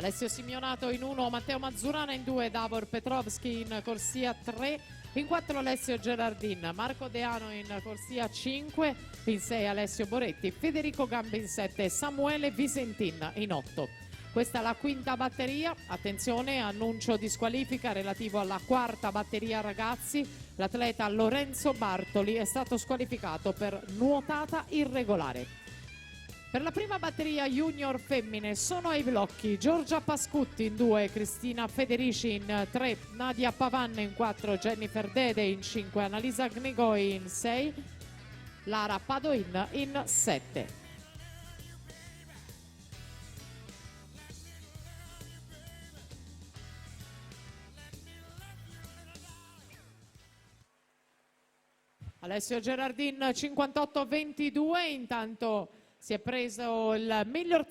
Alessio Simionato in 1, Matteo Mazzurana in 2, Davor Petrovski in corsia 3, in 4 Alessio Gerardin, Marco Deano in corsia 5, in 6 Alessio Boretti, Federico Gambi in 7 e Samuele Visentin in 8. Questa è la quinta batteria, attenzione, annuncio di squalifica relativo alla quarta batteria ragazzi, l'atleta Lorenzo Bartoli è stato squalificato per nuotata irregolare. Per la prima batteria junior femmine sono ai blocchi Giorgia Pascutti in 2, Cristina Federici in 3, Nadia Pavanne in 4, Jennifer Dede in 5, Annalisa Gnigoi in 6, Lara Padoin in 7. Alessio Gerardin 58-22, intanto si è preso il miglior